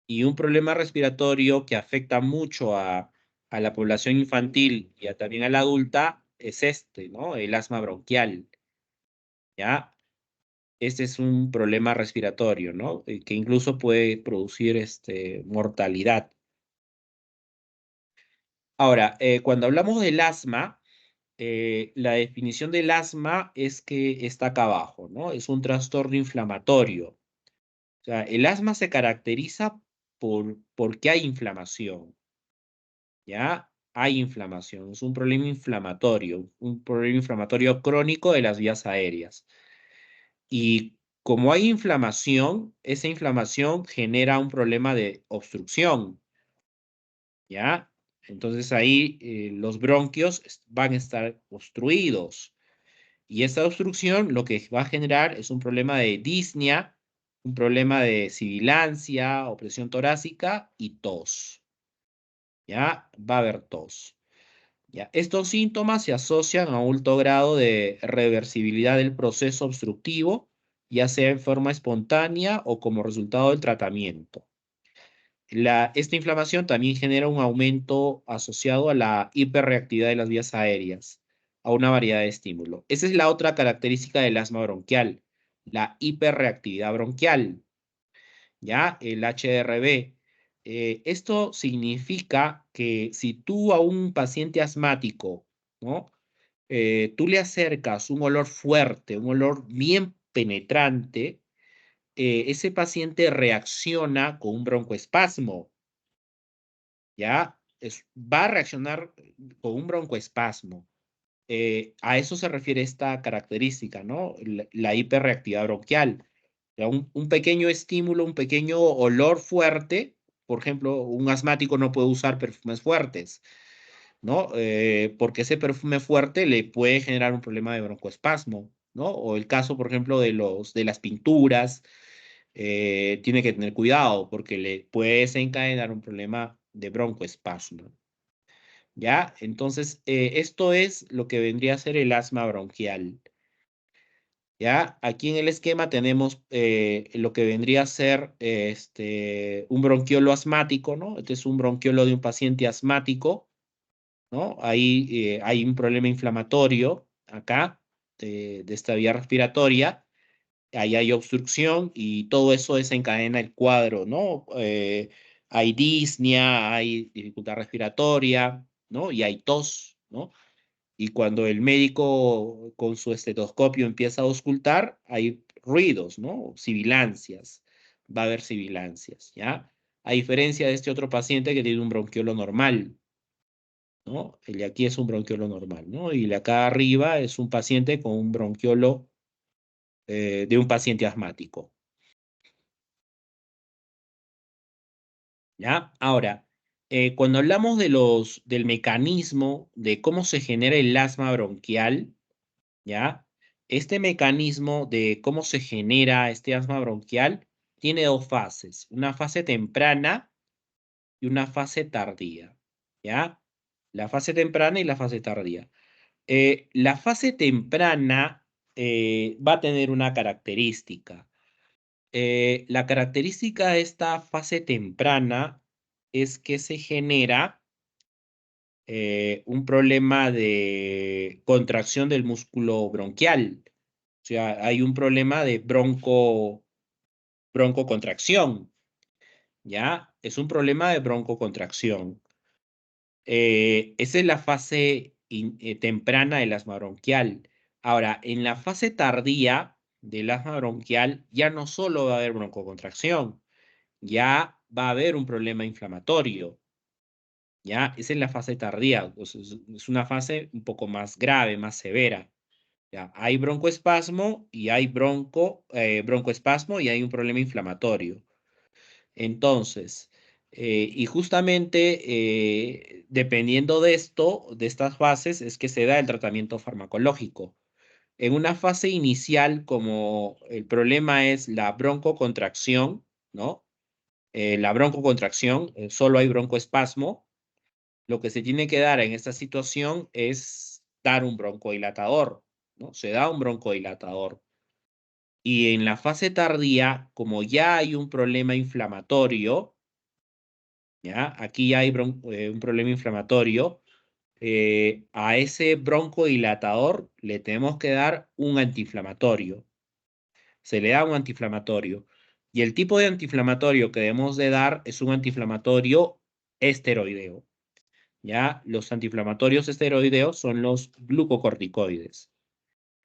Y un problema respiratorio que afecta mucho a la población infantil y también a la adulta es este, ¿no? El asma bronquial, ¿ya? Este es un problema respiratorio, ¿no? Que incluso puede producir mortalidad. Ahora, cuando hablamos del asma, la definición del asma es que está acá abajo, ¿no? Es un trastorno inflamatorio. O sea, el asma se caracteriza porque hay inflamación, ¿ya? Hay inflamación, es un problema inflamatorio crónico de las vías aéreas. Y como hay inflamación, esa inflamación genera un problema de obstrucción, ¿ya? Entonces ahí los bronquios van a estar obstruidos. Y esta obstrucción lo que va a generar es un problema de disnea, un problema de sibilancia, opresión torácica y tos. ¿Ya? Va a haber tos. ¿Ya? Estos síntomas se asocian a un alto grado de reversibilidad del proceso obstructivo, ya sea en forma espontánea o como resultado del tratamiento. Esta inflamación también genera un aumento asociado a la hiperreactividad de las vías aéreas, a una variedad de estímulos. Esa es la otra característica del asma bronquial, la hiperreactividad bronquial, ¿ya? El HRB. Esto significa que si tú a un paciente asmático, ¿no? Tú le acercas un olor fuerte, un olor bien penetrante, ese paciente reacciona con un broncoespasmo, ¿ya? Va a reaccionar con un broncoespasmo. A eso se refiere esta característica, ¿no? La hiperreactividad bronquial. Ya, un pequeño estímulo, un pequeño olor fuerte, por ejemplo, un asmático no puede usar perfumes fuertes, ¿no? Porque ese perfume fuerte le puede generar un problema de broncoespasmo, ¿no? O el caso, por ejemplo, de las pinturas, tiene que tener cuidado porque le puede desencadenar un problema de broncoespasmo. ¿Ya? Entonces, esto es lo que vendría a ser el asma bronquial. ¿Ya? Aquí en el esquema tenemos lo que vendría a ser un bronquiolo asmático, ¿no? Este es un bronquiolo de un paciente asmático, ¿no? Ahí hay un problema inflamatorio acá de esta vía respiratoria. Ahí hay obstrucción y todo eso desencadena el cuadro, ¿no? Hay disnea, hay dificultad respiratoria, ¿no? Y hay tos, ¿no? Y cuando el médico con su estetoscopio empieza a auscultar, hay ruidos, ¿no? Sibilancias. Va a haber sibilancias, ¿ya? A diferencia de este otro paciente que tiene un bronquiolo normal, ¿no? El de aquí es un bronquiolo normal, ¿no? Y el de acá arriba es un paciente con un bronquiolo de un paciente asmático, ¿ya? Ahora, cuando hablamos del mecanismo de cómo se genera el asma bronquial, ¿ya? Este mecanismo de cómo se genera este asma bronquial tiene dos fases, una fase temprana y una fase tardía, ¿ya? La fase temprana y la fase tardía. La fase temprana va a tener una característica. La característica de esta fase temprana es que se genera un problema de contracción del músculo bronquial. O sea, hay un problema de broncocontracción, ¿ya? Es un problema de broncocontracción. Esa es la fase temprana del asma bronquial. Ahora, en la fase tardía del asma bronquial ya no solo va a haber broncocontracción, ya va a haber un problema inflamatorio. ¿Ya? Esa es la fase tardía, pues es una fase un poco más grave, más severa. ¿Ya? Hay broncoespasmo y hay broncoespasmo y hay un problema inflamatorio. Entonces, y justamente dependiendo de esto, de estas fases, es que se da el tratamiento farmacológico. En una fase inicial, como el problema es la broncocontracción, ¿no? La broncocontracción, solo hay broncoespasmo. Lo que se tiene que dar en esta situación es dar un broncodilatador, ¿no? Se da un broncodilatador. Y en la fase tardía, como ya hay un problema inflamatorio, ¿ya? Aquí hay un problema inflamatorio. A ese broncodilatador le tenemos que dar un antiinflamatorio. Se le da un antiinflamatorio. Y el tipo de antiinflamatorio que debemos de dar es un antiinflamatorio esteroideo. ¿Ya? Los antiinflamatorios esteroideos son los glucocorticoides.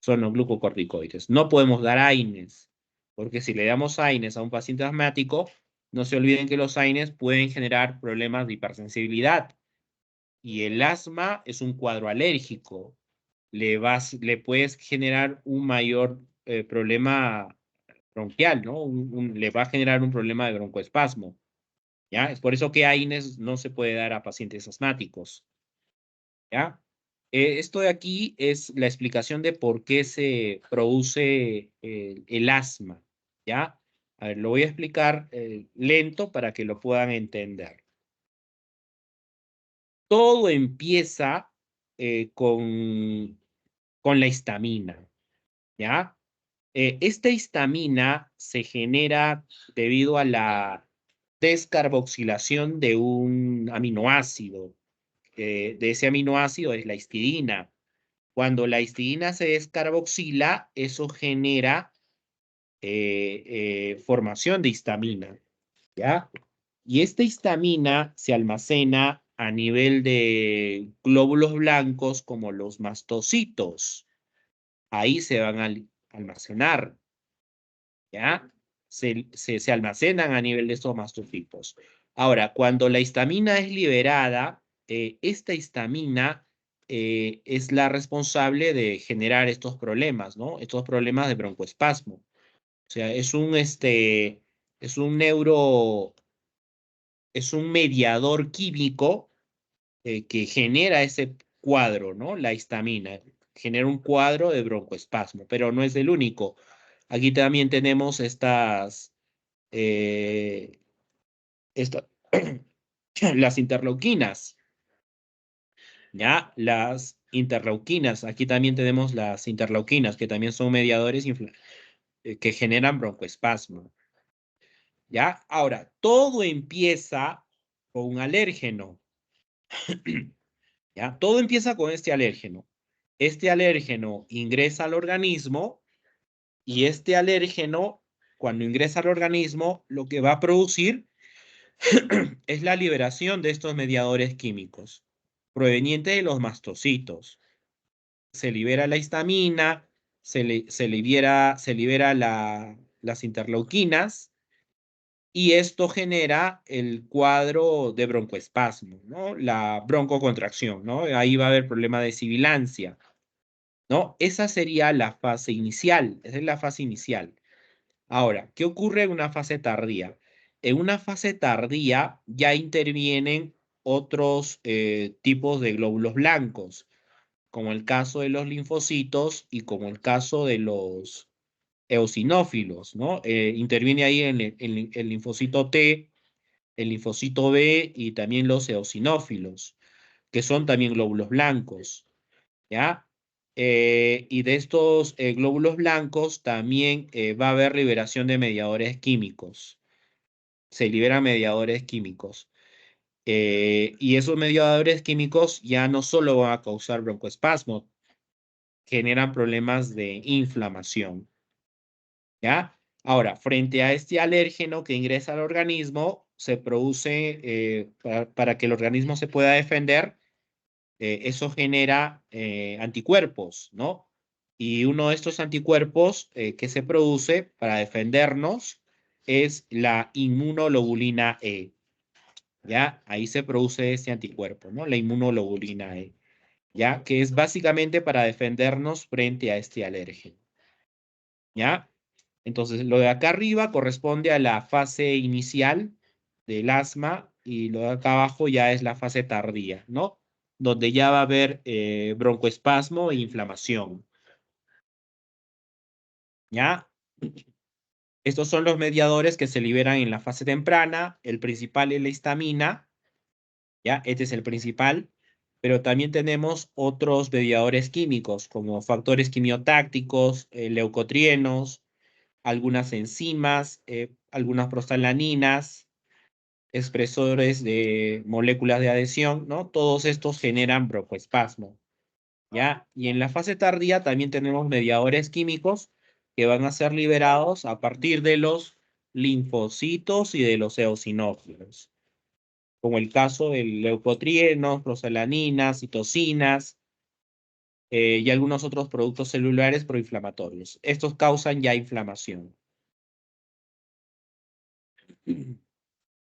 Son los glucocorticoides. No podemos dar AINES, porque si le damos AINES a un paciente asmático, no se olviden que los AINES pueden generar problemas de hipersensibilidad. Y el asma es un cuadro alérgico. Le puedes generar un mayor problema bronquial, ¿no? Le va a generar un problema de broncoespasmo. ¿Ya? Es por eso que AINES no se puede dar a pacientes asmáticos. ¿Ya? Esto de aquí es la explicación de por qué se produce el asma. ¿Ya? A ver, lo voy a explicar lento para que lo puedan entender. Todo empieza con la histamina. ¿Ya? Esta histamina se genera debido a la descarboxilación de un aminoácido. De ese aminoácido es la histidina. Cuando la histidina se descarboxila, eso genera formación de histamina, ¿ya? Y esta histamina se almacena a nivel de glóbulos blancos como los mastocitos. Ahí se van a almacenar, ¿ya? Se almacenan a nivel de estos mastocitos. Ahora, cuando la histamina es liberada, esta histamina es la responsable de generar estos problemas, ¿no? Estos problemas de broncoespasmo. O sea, es un mediador químico que genera ese cuadro, ¿no? La histamina genera un cuadro de broncoespasmo, pero no es el único. Aquí también tenemos eh, esta- las interleuquinas, ¿ya? Las interleuquinas. Aquí también tenemos las interleuquinas, que también son mediadores que generan broncoespasmo, ¿ya? Ahora, todo empieza con un alérgeno, ¿ya? Todo empieza con este alérgeno. Este alérgeno ingresa al organismo y este alérgeno, cuando ingresa al organismo, lo que va a producir es la liberación de estos mediadores químicos provenientes de los mastocitos. Se libera la histamina, se libera las interleuquinas y esto genera el cuadro de broncoespasmo, ¿no? La broncocontracción, ¿no? Ahí va a haber problema de sibilancia, ¿no? Esa sería la fase inicial, esa es la fase inicial. Ahora, ¿qué ocurre en una fase tardía? En una fase tardía ya intervienen otros tipos de glóbulos blancos, como el caso de los linfocitos y como el caso de los eosinófilos, ¿no? Interviene ahí el linfocito T, el linfocito B y también los eosinófilos, que son también glóbulos blancos, ¿ya? Y de estos glóbulos blancos también va a haber liberación de mediadores químicos. Se liberan mediadores químicos. Y esos mediadores químicos ya no solo van a causar broncoespasmo, generan problemas de inflamación. ¿Ya? Ahora, frente a este alérgeno que ingresa al organismo, se produce, para que el organismo se pueda defender, eso genera anticuerpos, ¿no? Y uno de estos anticuerpos que se produce para defendernos es la inmunoglobulina E, ¿ya? Ahí se produce este anticuerpo, ¿no? La inmunoglobulina E, ¿ya? Que es básicamente para defendernos frente a este alérgeno, ¿ya? Entonces, lo de acá arriba corresponde a la fase inicial del asma y lo de acá abajo ya es la fase tardía, ¿no? Donde ya va a haber broncoespasmo e inflamación, ¿ya? Estos son los mediadores que se liberan en la fase temprana. El principal es la histamina, ¿ya? Este es el principal, pero también tenemos otros mediadores químicos como factores quimiotácticos, leucotrienos, algunas enzimas, algunas prostaglandinas, expresores de moléculas de adhesión, ¿no? Todos estos generan broncoespasmo, ¿ya? Y en la fase tardía también tenemos mediadores químicos que van a ser liberados a partir de los linfocitos y de los eosinófilos, como el caso del leucotrienos, prosalaninas, citocinas, y algunos otros productos celulares proinflamatorios. Estos causan ya inflamación.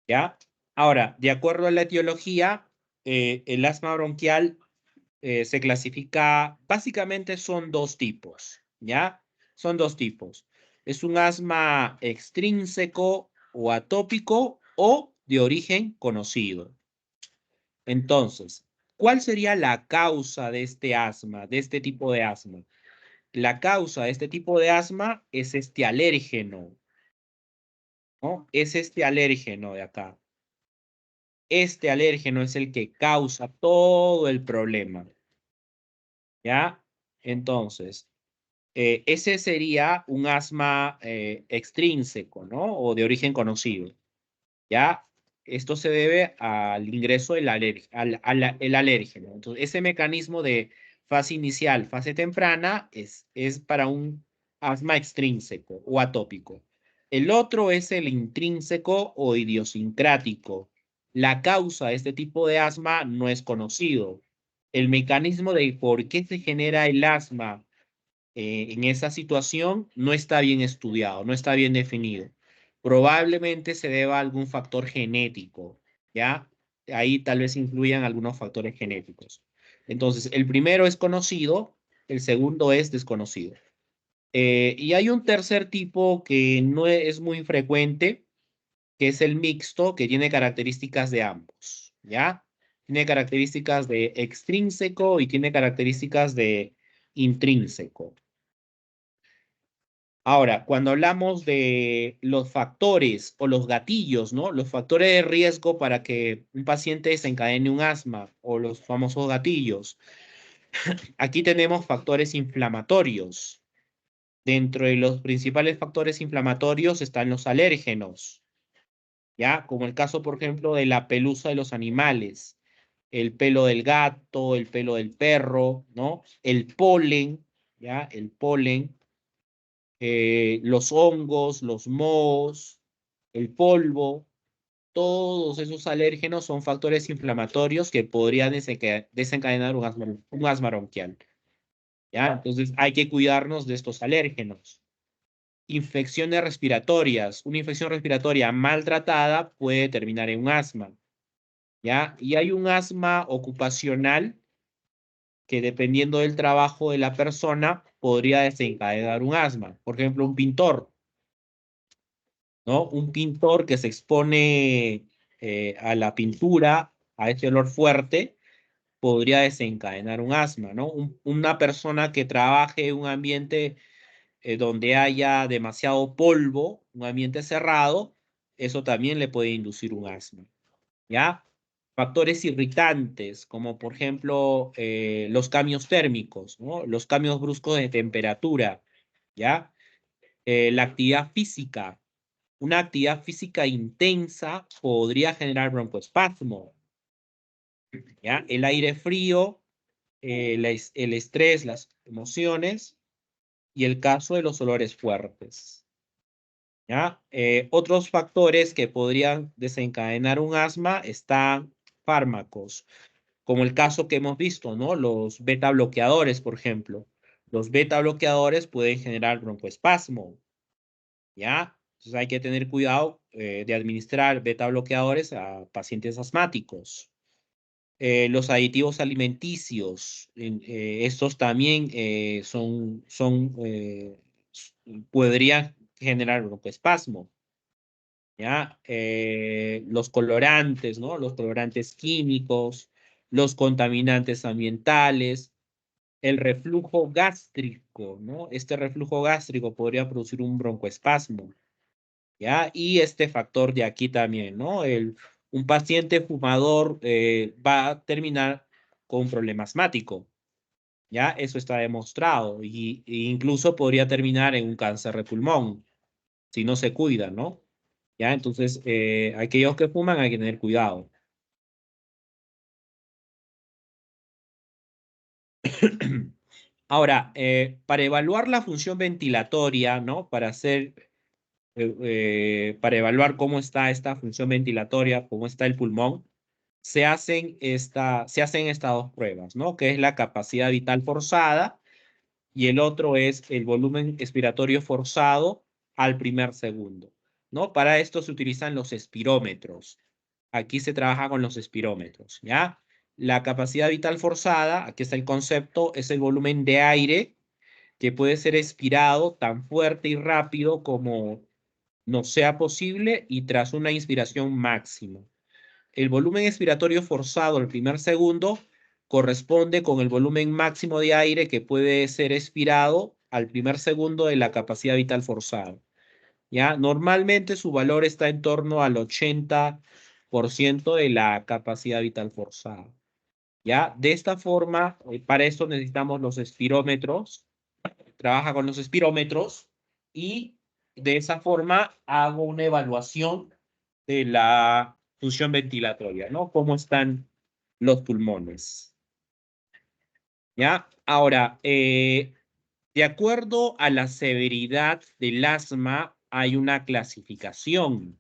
¿Ya? Ahora, de acuerdo a la etiología, el asma bronquial se clasifica, básicamente son dos tipos, ¿ya? Son dos tipos. Es un asma extrínseco o atópico o de origen conocido. Entonces, ¿cuál sería la causa de este asma, de este tipo de asma? La causa de este tipo de asma es este alérgeno, ¿no? Es este alérgeno de acá. Este alérgeno es el que causa todo el problema, ¿ya? Entonces, ese sería un asma extrínseco, ¿no? O de origen conocido, ¿ya? Esto se debe al ingreso del el alérgeno. Entonces, ese mecanismo de fase inicial, fase temprana, es para un asma extrínseco o atópico. El otro es el intrínseco o idiosincrático. La causa de este tipo de asma no es conocido. El mecanismo de por qué se genera el asma en esa situación no está bien estudiado, no está bien definido. Probablemente se deba a algún factor genético, ¿ya? Ahí tal vez influyan algunos factores genéticos. Entonces, el primero es conocido, el segundo es desconocido. Y hay un tercer tipo que no es muy frecuente, que es el mixto, que tiene características de ambos, ¿ya? Tiene características de extrínseco y tiene características de intrínseco. Ahora, cuando hablamos de los factores o los gatillos, ¿no? Los factores de riesgo para que un paciente desencadene un asma o los famosos gatillos. Aquí tenemos factores inflamatorios. Dentro de los principales factores inflamatorios están los alérgenos, ¿ya? Como el caso, por ejemplo, de la pelusa de los animales, el pelo del gato, el pelo del perro, ¿no? El polen, ¿ya? El polen, los hongos, los mohos, el polvo, todos esos alérgenos son factores inflamatorios que podrían desencadenar un asma bronquial, ¿ya? Entonces hay que cuidarnos de estos alérgenos. Infecciones respiratorias. Una infección respiratoria maltratada puede terminar en un asma, ¿ya? Y hay un asma ocupacional que dependiendo del trabajo de la persona podría desencadenar un asma. Por ejemplo, un pintor, ¿no? Un pintor que se expone a la pintura, a ese olor fuerte, podría desencadenar un asma, ¿no? Una persona que trabaje en un ambiente donde haya demasiado polvo, un ambiente cerrado, eso también le puede inducir un asma, ¿ya? Factores irritantes, como por ejemplo los cambios térmicos, ¿no? Los cambios bruscos de temperatura, ¿ya? La actividad física. Una actividad física intensa podría generar broncoespasmo, ¿ya? El aire frío, el estrés, las emociones y el caso de los olores fuertes, ¿ya? Otros factores que podrían desencadenar un asma están fármacos, como el caso que hemos visto, ¿no? Los beta bloqueadores, por ejemplo. Los beta bloqueadores pueden generar broncoespasmo, ¿ya? Entonces hay que tener cuidado de administrar beta bloqueadores a pacientes asmáticos. Los aditivos alimenticios, estos también podrían generar broncoespasmo, ¿ya? Los colorantes, ¿no? Los colorantes químicos, los contaminantes ambientales, el reflujo gástrico, ¿no? Este reflujo gástrico podría producir un broncoespasmo, ¿ya? Y este factor de aquí también, ¿no? Un paciente fumador va a terminar con un problema asmático, ¿ya? Eso está demostrado y incluso podría terminar en un cáncer de pulmón si no se cuida, ¿no? ¿ya? Entonces, aquellos que fuman hay que tener cuidado. Ahora, para evaluar la función ventilatoria, ¿no? Para evaluar cómo está esta función ventilatoria, cómo está el pulmón, se hacen estas dos pruebas, ¿no? Que es la capacidad vital forzada y el otro es el volumen expiratorio forzado al primer segundo, ¿no? Para esto se utilizan los espirómetros. Aquí se trabaja con los espirómetros, ¿ya? La capacidad vital forzada, aquí está el concepto, es el volumen de aire que puede ser expirado tan fuerte y rápido como nos sea posible y tras una inspiración máxima. El volumen expiratorio forzado al primer segundo corresponde con el volumen máximo de aire que puede ser expirado al primer segundo de la capacidad vital forzada. ¿Ya? Normalmente su valor está en torno al 80% de la capacidad vital forzada. ¿Ya? De esta forma, para esto necesitamos los espirómetros. Trabaja con los espirómetros y de esa forma hago una evaluación de la función ventilatoria, ¿no? Cómo están los pulmones. ¿Ya? Ahora, de acuerdo a la severidad del asma, hay una clasificación,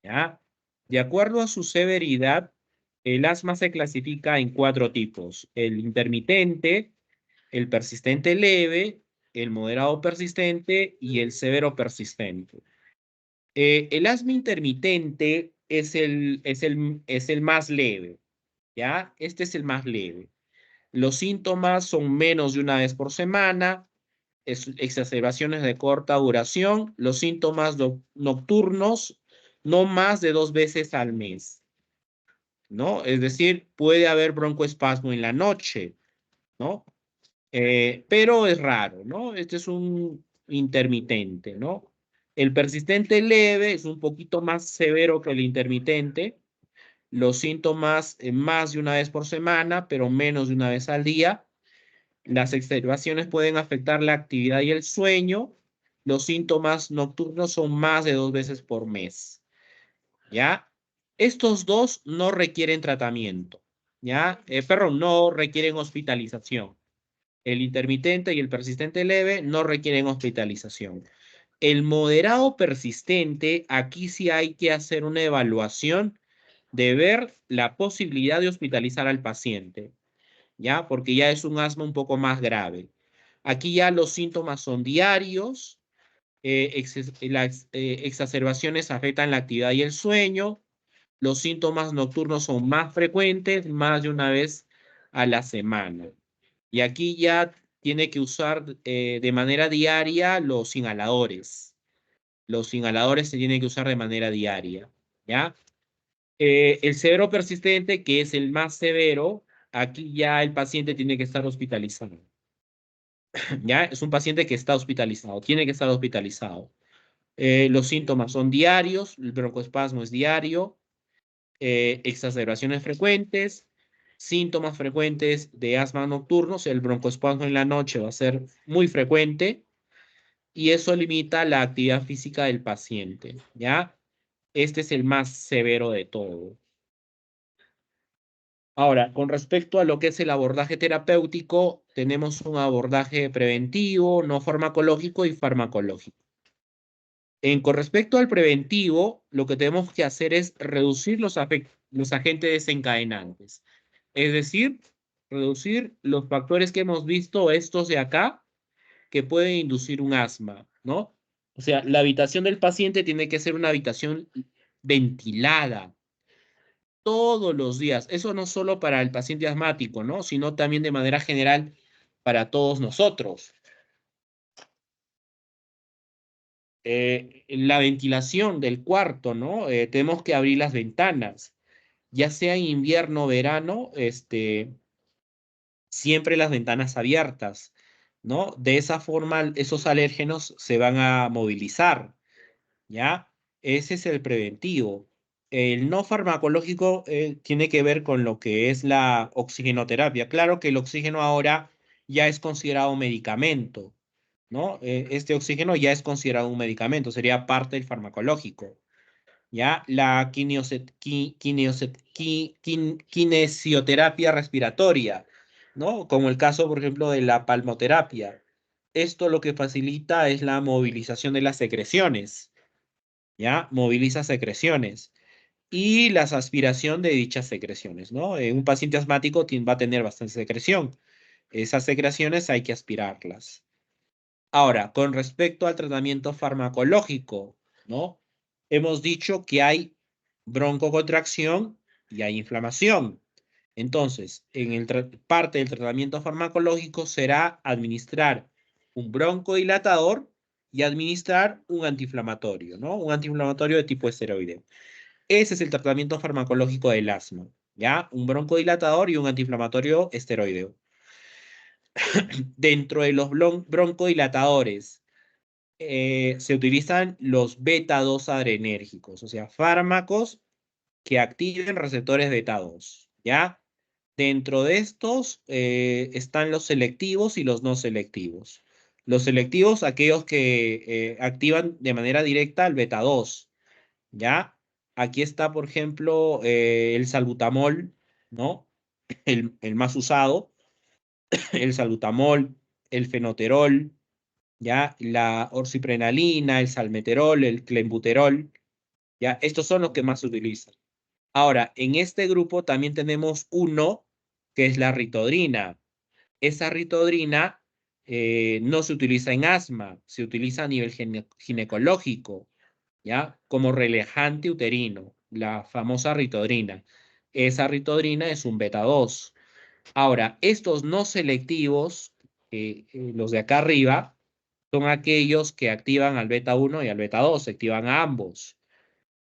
¿ya? De acuerdo a su severidad, el asma se clasifica en 4 tipos: el intermitente, el persistente leve, el moderado persistente y el severo persistente. El asma intermitente es el más leve, ¿ya? Este es el más leve. Los síntomas son menos de una vez por semana, exacerbaciones de corta duración, los síntomas nocturnos no más de 2 veces al mes, ¿no? Es decir, puede haber broncoespasmo en la noche, ¿no? Pero es raro, ¿no? Este es un intermitente, ¿no? El persistente leve es un poquito más severo que el intermitente. Los síntomas más de una vez por semana, pero menos de una vez al día. Las exacerbaciones pueden afectar la actividad y el sueño. Los síntomas nocturnos son más de 2 veces por mes, ¿ya? Estos dos no requieren tratamiento, ¿ya? Perdón, no requieren hospitalización. El intermitente y el persistente leve no requieren hospitalización. El moderado persistente, aquí sí hay que hacer una evaluación de ver la posibilidad de hospitalizar al paciente, ¿ya? Porque ya es un asma un poco más grave. Aquí ya los síntomas son diarios, las exacerbaciones afectan la actividad y el sueño, los síntomas nocturnos son más frecuentes, más de una vez a la semana. Y aquí ya tiene que usar de manera diaria los inhaladores. Los inhaladores se tienen que usar de manera diaria, ¿ya? El severo persistente, que es el más severo, aquí ya el paciente tiene que estar hospitalizado, ¿ya? Es un paciente que está hospitalizado, tiene que estar hospitalizado. Los síntomas son diarios, el broncoespasmo es diario, exacerbaciones frecuentes, síntomas frecuentes de asma nocturnos, el broncoespasmo en la noche va a ser muy frecuente y eso limita la actividad física del paciente, ¿ya? Este es el más severo de todo. Ahora, con respecto a lo que es el abordaje terapéutico, tenemos un abordaje preventivo, no farmacológico y farmacológico. Con respecto al preventivo, lo que tenemos que hacer es reducir los agentes desencadenantes. Es decir, reducir los factores que hemos visto, estos de acá, que pueden inducir un asma, ¿no? O sea, la habitación del paciente tiene que ser una habitación ventilada todos los días. Eso no solo para el paciente asmático, ¿no? Sino también de manera general para todos nosotros. La ventilación del cuarto, ¿no? Tenemos que abrir las ventanas, ya sea en invierno o verano, siempre las ventanas abiertas, ¿no? De esa forma, esos alérgenos se van a movilizar, ¿ya? Ese es el preventivo. El no farmacológico tiene que ver con lo que es la oxigenoterapia. Claro que el oxígeno ahora ya es considerado un medicamento, ¿no? Este oxígeno ya es considerado un medicamento, sería parte del farmacológico. ¿ya? La kinesioterapia respiratoria, ¿no? Como el caso, por ejemplo, de la palmoterapia. Esto lo que facilita es la movilización de las secreciones, ¿ya? Moviliza secreciones y la aspiración de dichas secreciones, ¿no? Un paciente asmático va a tener bastante secreción. Esas secreciones hay que aspirarlas. Ahora, con respecto al tratamiento farmacológico, ¿no? Hemos dicho que hay broncocontracción y hay inflamación. Entonces, parte del tratamiento farmacológico será administrar un broncodilatador y administrar un antiinflamatorio, ¿no? Un antiinflamatorio de tipo esteroide. Ese es el tratamiento farmacológico del asma, ¿ya? Un broncodilatador y un antiinflamatorio esteroideo. Dentro de los broncodilatadores se utilizan los beta-2 adrenérgicos, o sea, fármacos que activen receptores beta-2, ¿ya? Dentro de estos están los selectivos y los no selectivos. Los selectivos, aquellos que activan de manera directa al beta-2, ¿ya? Aquí está, por ejemplo, el salbutamol, ¿no? El más usado, el salbutamol, el fenoterol, ¿ya? La orsiprenalina, el salmeterol, el clenbuterol, ¿ya? Estos son los que más se utilizan. Ahora, en este grupo también tenemos uno que es la ritodrina. Esa ritodrina no se utiliza en asma, se utiliza a nivel ginecológico, ¿ya? Como relajante uterino, la famosa ritodrina. Esa ritodrina es un beta-2. Ahora, estos no selectivos, los de acá arriba, son aquellos que activan al beta-1 y al beta-2, se activan a ambos.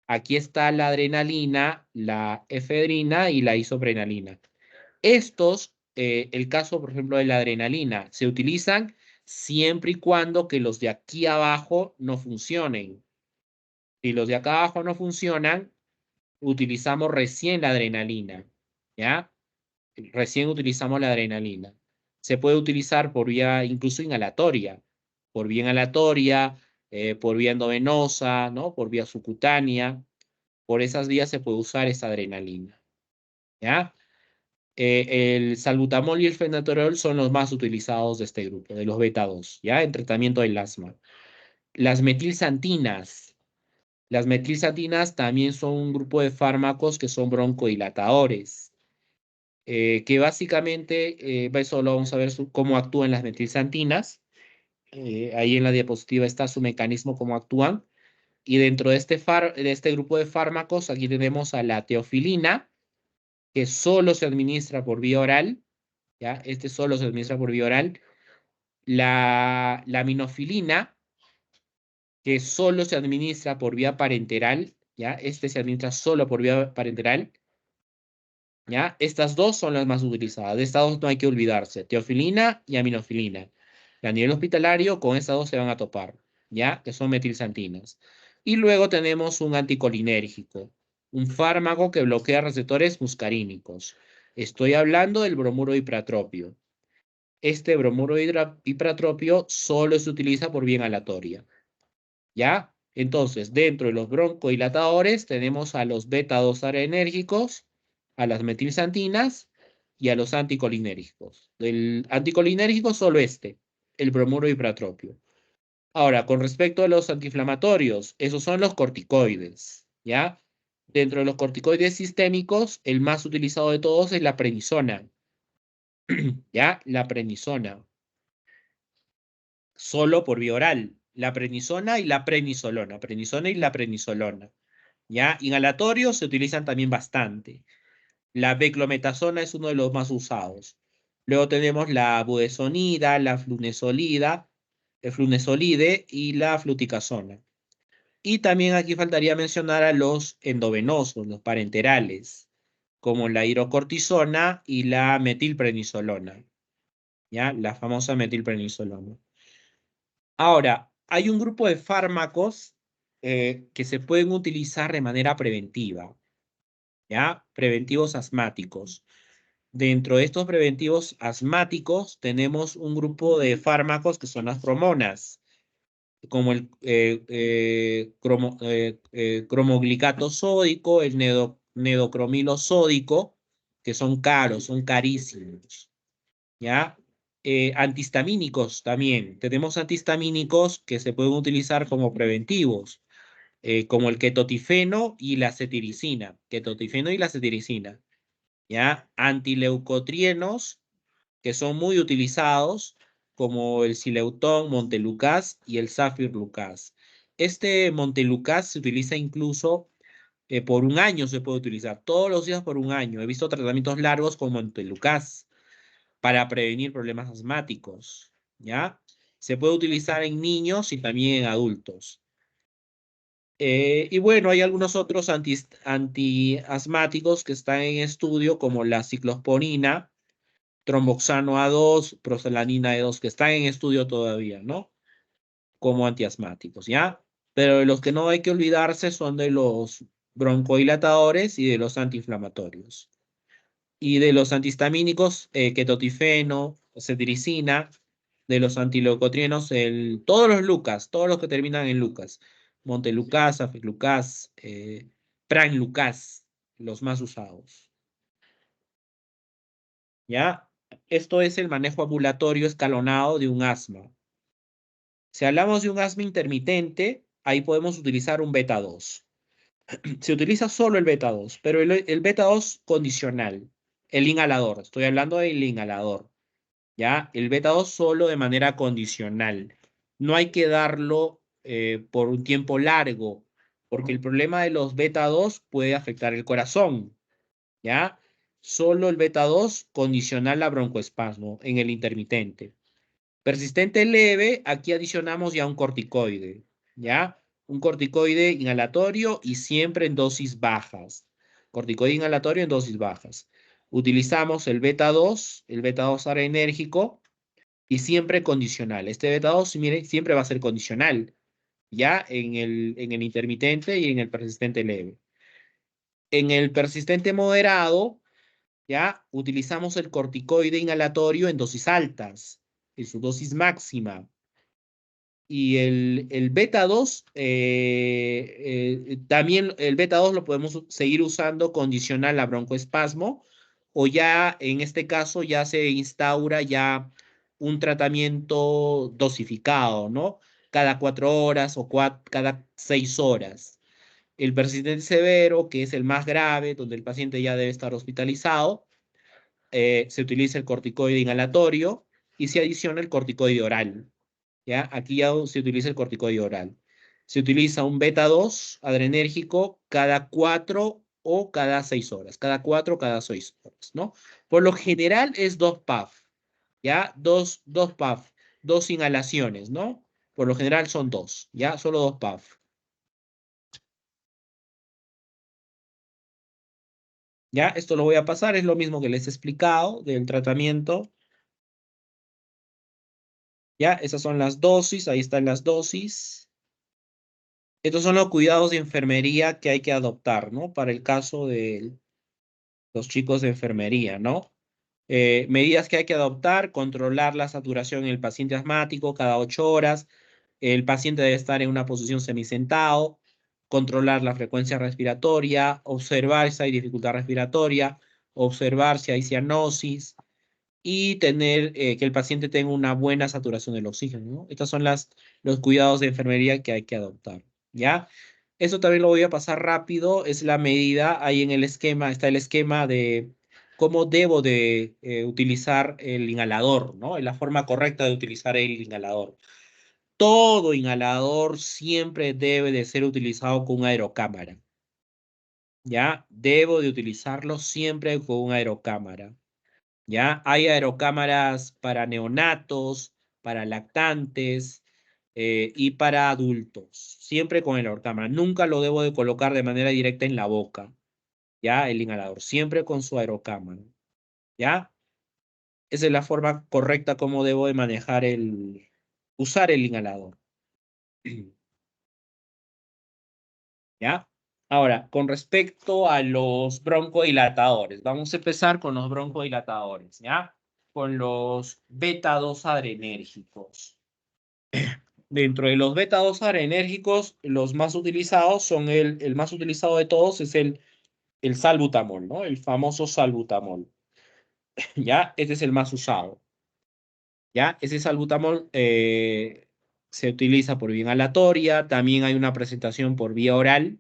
Aquí está la adrenalina, la efedrina y la isoprenalina. Estos, el caso, por ejemplo, de la adrenalina, se utilizan siempre y cuando que los de aquí abajo no funcionen. Si los de acá abajo no funcionan, utilizamos recién la adrenalina, ¿ya? Recién utilizamos la adrenalina. Se puede utilizar por vía incluso inhalatoria, por vía endovenosa, ¿no? Por vía subcutánea. Por esas vías se puede usar esa adrenalina, ¿ya? El salbutamol y el fenatorol son los más utilizados de este grupo, de los beta-2, ¿ya? En tratamiento del asma. Las metilsantinas. Las metilsantinas también son un grupo de fármacos que son broncodilatadores, que básicamente, eso lo vamos a ver cómo actúan las metilsantinas. Ahí en la diapositiva está su mecanismo, cómo actúan. Y dentro de este grupo de fármacos, aquí tenemos a la teofilina, que solo se administra por vía oral, ¿ya? Este solo se administra por vía oral. La minofilina, que solo se administra por vía parenteral, ¿ya? Este se administra solo por vía parenteral, ¿ya? Estas dos son las más utilizadas. De estas dos no hay que olvidarse, teofilina y aminofilina. Y a nivel hospitalario, con estas dos se van a topar, ¿ya? Que son metilsantinas. Y luego tenemos un anticolinérgico, un fármaco que bloquea receptores muscarínicos. Estoy hablando del bromuro ipratropio. Este bromuro ipratropio solo se utiliza por vía inhalatoria, ¿ya? Entonces, dentro de los broncodilatadores tenemos a los beta-2 adrenérgicos, a las metilsantinas y a los anticolinérgicos. Del anticolinérgico solo el bromuro ipratropio. Ahora, con respecto a los antiinflamatorios, esos son los corticoides, ¿ya? Dentro de los corticoides sistémicos, el más utilizado de todos es la prednisona, ¿ya? La prednisona, solo por vía oral. La prednisona y la prednisolona. ¿Ya? Inhalatorios se utilizan también bastante. La beclometasona es uno de los más usados. Luego tenemos la budesonida, la flunesolida, el flunesolide y la fluticasona. Y también aquí faltaría mencionar a los endovenosos, los parenterales, como la hidrocortisona y la metilprednisolona, ¿ya? La famosa metilprednisolona. Ahora, hay un grupo de fármacos que se pueden utilizar de manera preventiva, ¿ya? Preventivos asmáticos. Dentro de estos preventivos asmáticos tenemos un grupo de fármacos que son las promonas. como el cromoglicato sódico, el nedocromilo sódico, que son caros, son carísimos, ¿ya? Antihistamínicos también. Tenemos antihistamínicos que se pueden utilizar como preventivos, como el ketotifeno y la cetiricina. Ketotifeno y la cetiricina, ¿ya? Antileucotrienos, que son muy utilizados, como el Sileutón, Montelukast y el Zafirlukast. Este Montelukast se utiliza incluso por un año, se puede utilizar, todos los días por un año. He visto tratamientos largos con Montelukast para prevenir problemas asmáticos, ¿ya? Se puede utilizar en niños y también en adultos. Y bueno, hay algunos otros antiasmáticos que están en estudio, como la ciclosporina, tromboxano A2, prostalanina E2, que están en estudio todavía, ¿no? Como antiasmáticos, ¿ya? Pero de los que no hay que olvidarse son de los broncodilatadores y de los antiinflamatorios. Y de los antihistamínicos, ketotifeno, cetiricina, de los antileucotrienos, todos los Lucas, todos los que terminan en Lucas, Montelukast, Afeclukast, Pranlukast, los más usados. ¿Ya? Esto es el manejo ambulatorio escalonado de un asma. Si hablamos de un asma intermitente, ahí podemos utilizar un beta 2. Se utiliza solo el beta 2, pero el beta 2 condicional, el inhalador, estoy hablando del inhalador, ¿ya? El beta 2 solo de manera condicional. No hay que darlo por un tiempo largo, porque el problema de los beta 2 puede afectar el corazón, ¿ya? Solo el beta 2 condicional a broncoespasmo en el intermitente. Persistente leve, aquí adicionamos ya un corticoide, ¿ya? Un corticoide inhalatorio y siempre en dosis bajas. Corticoide inhalatorio en dosis bajas. Utilizamos el beta 2 arenérgico y siempre condicional. Este beta 2, mire, siempre va a ser condicional, ¿ya? En el intermitente y en el persistente leve. En el persistente moderado, ¿ya? Utilizamos el corticoide inhalatorio en dosis altas, en su dosis máxima. Y el beta 2, también el beta 2 lo podemos seguir usando condicional a broncoespasmo, o ya en este caso ya se instaura ya un tratamiento dosificado, ¿no? Cada 4 horas o cada 6 horas. El persistente severo, que es el más grave, donde el paciente ya debe estar hospitalizado, se utiliza el corticoide inhalatorio y se adiciona el corticoide oral. ¿Ya? Aquí ya se utiliza el corticoide oral. Se utiliza un beta 2 adrenérgico cada 4 o cada 6 horas. Cada 4 o cada 6 horas, ¿no? Por lo general es 2 PAF, ¿ya? Dos PAF, 2 inhalaciones, ¿no? Por lo general son 2, ¿ya? Solo 2 PAF. ¿Ya? Esto lo voy a pasar, es lo mismo que les he explicado del tratamiento. ¿Ya? Esas son las dosis, ahí están las dosis. Estos son los cuidados de enfermería que hay que adoptar, ¿no? Para el caso de los chicos de enfermería, ¿no? Medidas que hay que adoptar: controlar la saturación en el paciente asmático cada 8 horas. El paciente debe estar en una posición semisentado. Controlar la frecuencia respiratoria, observar si hay dificultad respiratoria, observar si hay cianosis y tener que el paciente tenga una buena saturación del oxígeno, ¿no? Estos son los cuidados de enfermería que hay que adoptar, ¿ya? Eso también lo voy a pasar rápido, es la medida, ahí en el esquema, está el esquema de cómo debo de utilizar el inhalador, ¿no? La forma correcta de utilizar el inhalador. Todo inhalador siempre debe de ser utilizado con una aerocámara, ¿ya? Debo de utilizarlo siempre con una aerocámara. ¿Ya? Hay aerocámaras para neonatos, para lactantes y para adultos, siempre con el aerocámara. Nunca lo debo de colocar de manera directa en la boca, ¿ya? El inhalador, siempre con su aerocámara, ¿ya? Esa es la forma correcta como debo de manejar usar el inhalador, ¿ya? Ahora, con respecto a los broncodilatadores, vamos a empezar con los broncodilatadores, ¿ya? Con los beta 2 adrenérgicos. Dentro de los beta 2 adrenérgicos, los más utilizados son el más utilizado de todos es el salbutamol, ¿no? El famoso salbutamol. ¿Ya? Este es el más usado. ¿Ya? Ese salbutamol se utiliza por vía inhalatoria, también hay una presentación por vía oral,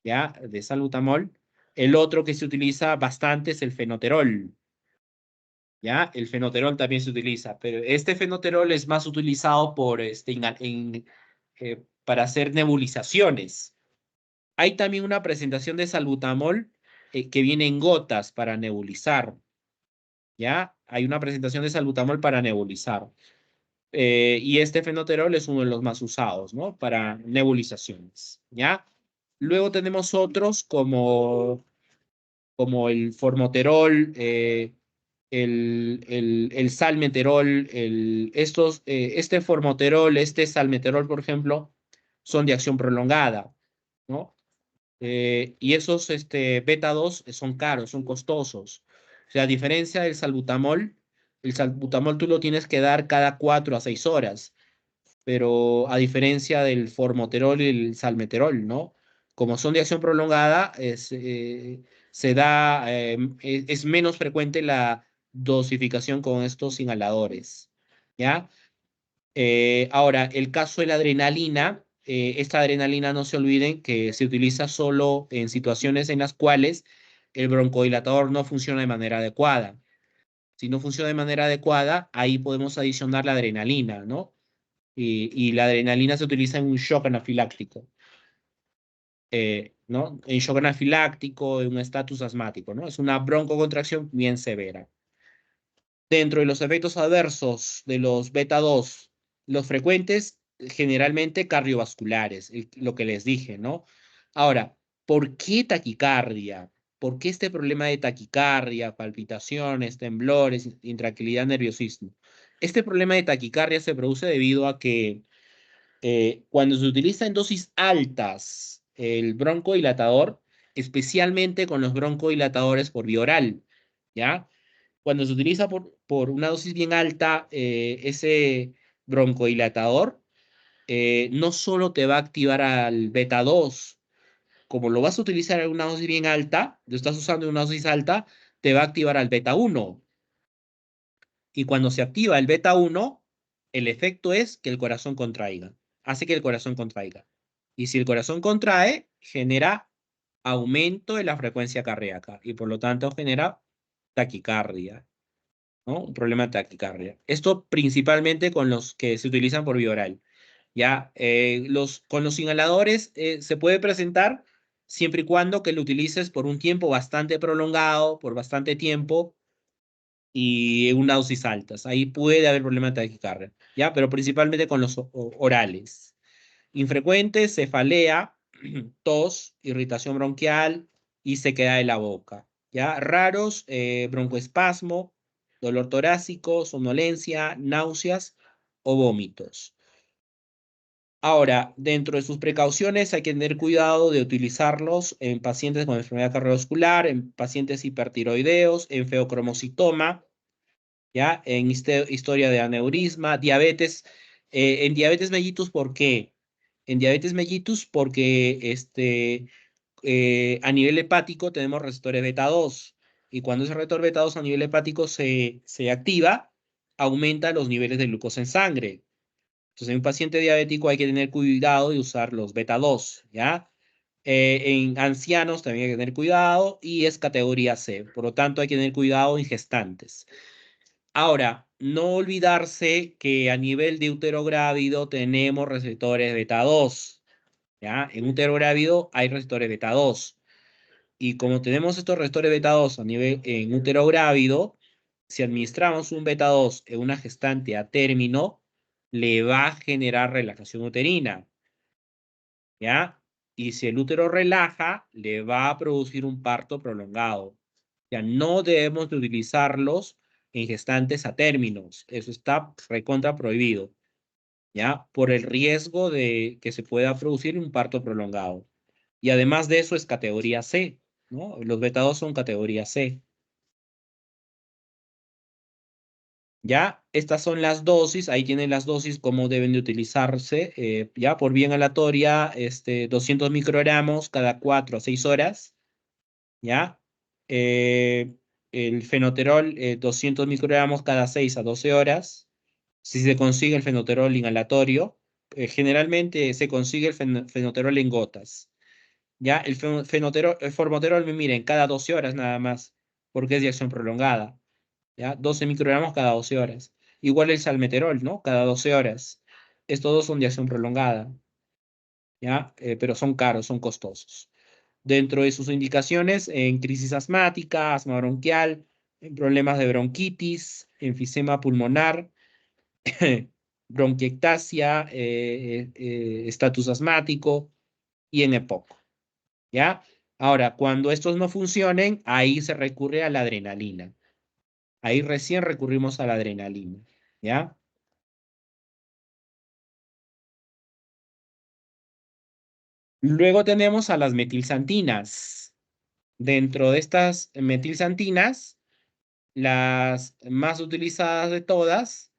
¿ya? De salbutamol. El otro que se utiliza bastante es el fenoterol, ¿ya? El fenoterol también se utiliza, pero este fenoterol es más utilizado por, para hacer nebulizaciones. Hay también una presentación de salbutamol que viene en gotas para nebulizar, ¿ya? Hay una presentación de salbutamol para nebulizar. Y este fenoterol es uno de los más usados, ¿no? Para nebulizaciones, ¿ya? Luego tenemos otros como el formoterol, el salmeterol, este formoterol, este salmeterol, por ejemplo, son de acción prolongada, ¿no? Y esos beta 2 son caros, son costosos. O sea, a diferencia del salbutamol, el salbutamol tú lo tienes que dar cada 4 a 6 horas, pero a diferencia del formoterol y el salmeterol, ¿no? Como son de acción prolongada, se da, es menos frecuente la dosificación con estos inhaladores, ¿ya? Ahora, el caso de la adrenalina, esta adrenalina no se olviden que se utiliza solo en situaciones en las cuales el broncodilatador no funciona de manera adecuada. Si no funciona de manera adecuada, ahí podemos adicionar la adrenalina, ¿no? Y la adrenalina se utiliza en un shock anafiláctico, ¿no? En shock anafiláctico, en un estatus asmático, ¿no? Es una broncocontracción bien severa. Dentro de los efectos adversos de los beta 2, los frecuentes, generalmente cardiovasculares, lo que les dije, ¿no? Ahora, ¿por qué taquicardia? ¿Por qué este problema de taquicardia, palpitaciones, temblores, intranquilidad, nerviosismo? Este problema de taquicardia se produce debido a que cuando se utiliza en dosis altas el broncodilatador, especialmente con los broncodilatadores por vía oral, ¿ya? Cuando se utiliza por una dosis bien alta ese broncodilatador, no solo te va a activar al beta 2, como lo vas a utilizar en una dosis bien alta, lo estás usando en una dosis alta, te va a activar al beta 1. Y cuando se activa el beta 1, el efecto es que el corazón contraiga. Hace que el corazón contraiga. Y si el corazón contrae, genera aumento de la frecuencia cardíaca y por lo tanto genera taquicardia, ¿no? Un problema de taquicardia. Esto principalmente con los que se utilizan por vía oral. Ya, con los inhaladores se puede presentar siempre y cuando que lo utilices por un tiempo bastante prolongado, por bastante tiempo y en una dosis altas. Ahí puede haber problemas de taquicardia, ¿ya? Pero principalmente con los orales. Infrecuente, cefalea, tos, irritación bronquial y sequedad de la boca, ¿ya? Raros, broncoespasmo, dolor torácico, somnolencia, náuseas o vómitos. Ahora, dentro de sus precauciones hay que tener cuidado de utilizarlos en pacientes con enfermedad cardiovascular, en pacientes hipertiroideos, en feocromocitoma, ¿ya? En historia de aneurisma, diabetes. En diabetes mellitus, ¿por qué? En diabetes mellitus porque a nivel hepático tenemos receptores beta 2 y cuando ese receptor beta 2 a nivel hepático se activa, aumenta los niveles de glucosa en sangre. Entonces, en un paciente diabético hay que tener cuidado de usar los beta 2, ¿ya? En ancianos también hay que tener cuidado y es categoría C. Por lo tanto, hay que tener cuidado en gestantes. Ahora, no olvidarse que a nivel de útero grávido tenemos receptores beta 2, ¿ya? En útero grávido hay receptores beta 2. Y como tenemos estos receptores beta 2 a nivel en útero grávido, si administramos un beta 2 en una gestante a término, le va a generar relajación uterina, ¿ya? Y si el útero relaja, le va a producir un parto prolongado. Ya no debemos de utilizarlos en gestantes a términos. Eso está recontra prohibido, ¿ya? Por el riesgo de que se pueda producir un parto prolongado. Y además de eso es categoría C, ¿no? Los beta 2 son categoría C. ¿Ya? Estas son las dosis, ahí tienen las dosis, cómo deben de utilizarse, ya por vía inhalatoria, 200 microgramos cada 4 a 6 horas, ¿ya? Eh, el fenoterol, 200 microgramos cada 6 a 12 horas, si se consigue el fenoterol inhalatorio, generalmente se consigue el fenoterol en gotas, ¿ya? El formoterol, miren, cada 12 horas nada más, porque es de acción prolongada. ¿Ya? 12 microgramos cada 12 horas. Igual el salmeterol, ¿no? Cada 12 horas. Estos dos son de acción prolongada, ¿ya? Pero son caros, son costosos. Dentro de sus indicaciones, en crisis asmática, asma bronquial, en problemas de bronquitis, enfisema pulmonar, bronquiectasia, estatus asmático y en EPOC, ¿ya? Ahora, cuando estos no funcionen, ahí se recurre a la adrenalina. Ahí recién recurrimos a la adrenalina, ¿ya? Luego tenemos a las metilsantinas. Dentro de estas metilsantinas, las más utilizadas de todas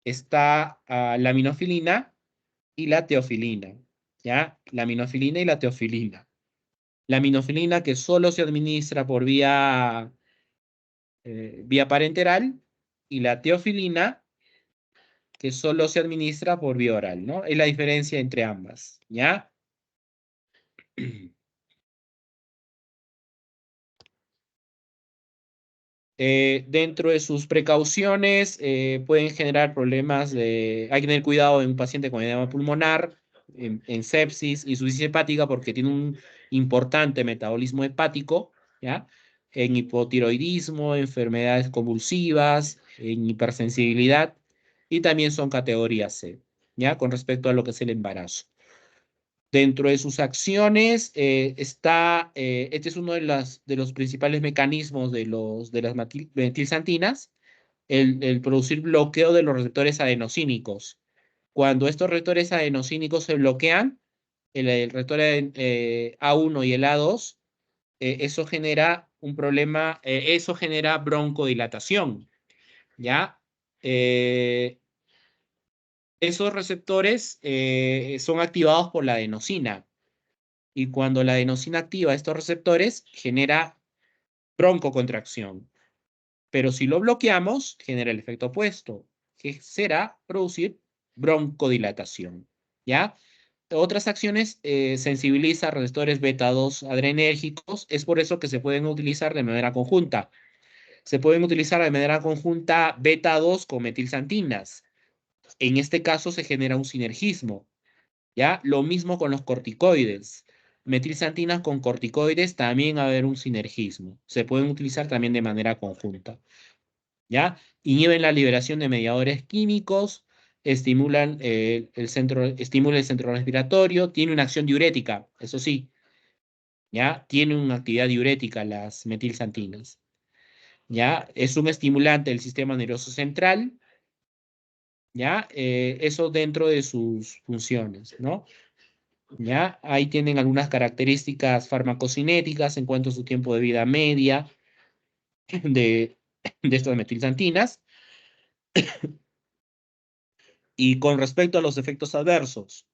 está la minofilina y la teofilina, ¿ya? La minofilina y la teofilina. La minofilina que solo se administra por vía parenteral y la teofilina que solo se administra por vía oral, ¿no? Es la diferencia entre ambas, ¿ya? Dentro de sus precauciones, pueden generar problemas de... Hay que tener cuidado en un paciente con edema pulmonar, en sepsis, insuficiencia hepática, porque tiene un importante metabolismo hepático, ¿ya? En hipotiroidismo, enfermedades convulsivas, en hipersensibilidad, y también son categoría C, ¿ya? Con respecto a lo que es el embarazo. Dentro de sus acciones este es uno de los principales mecanismos de las metilsantinas, el producir bloqueo de los receptores adenosínicos. Cuando estos receptores adenosínicos se bloquean, el receptor A1 y el A2, eso genera un problema, eso genera broncodilatación, ¿ya? Eh, Esos receptores son activados por la adenosina. Y cuando la adenosina activa estos receptores, genera broncocontracción. Pero si lo bloqueamos, genera el efecto opuesto, que será producir broncodilatación. ¿Ya? Otras acciones sensibiliza receptores beta 2 adrenérgicos. Es por eso que se pueden utilizar de manera conjunta. Se pueden utilizar de manera conjunta beta 2 con metilsantinas. En este caso se genera un sinergismo. ¿Ya? Lo mismo con los corticoides. Metilsantinas con corticoides también va a haber un sinergismo. Se pueden utilizar también de manera conjunta. ¿Ya? Inhiben la liberación de mediadores químicos, estimula el centro respiratorio, tiene una acción diurética, eso sí, ¿ya? Tiene una actividad diurética las metilsantinas. ¿Ya? Es un estimulante del sistema nervioso central, ¿ya? Eso dentro de sus funciones, ¿no? ¿Ya? Ahí tienen algunas características farmacocinéticas en cuanto a su tiempo de vida media de, de estas metilsantinas. Y con respecto a los efectos adversos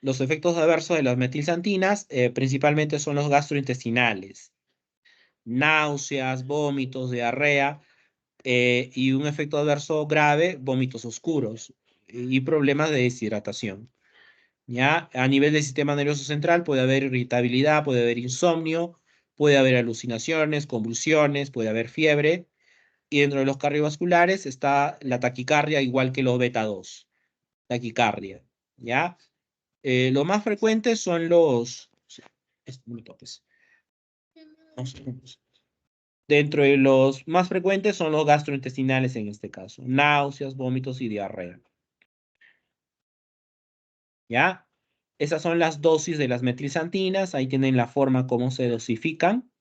de las metilsantinas principalmente son los gastrointestinales, náuseas, vómitos, diarrea y un efecto adverso grave, vómitos oscuros y problemas de deshidratación. ¿Ya? A nivel del sistema nervioso central puede haber irritabilidad, puede haber insomnio, puede haber alucinaciones, convulsiones, puede haber fiebre. Y dentro de los cardiovasculares está la taquicardia, igual que los beta 2, taquicardia. ¿Ya? Lo más frecuentes son los... No me toques. Dentro de los más frecuentes son los gastrointestinales en este caso. Náuseas, vómitos y diarrea. ¿Ya? Esas son las dosis de las metilsantinas. Ahí tienen la forma como se dosifican.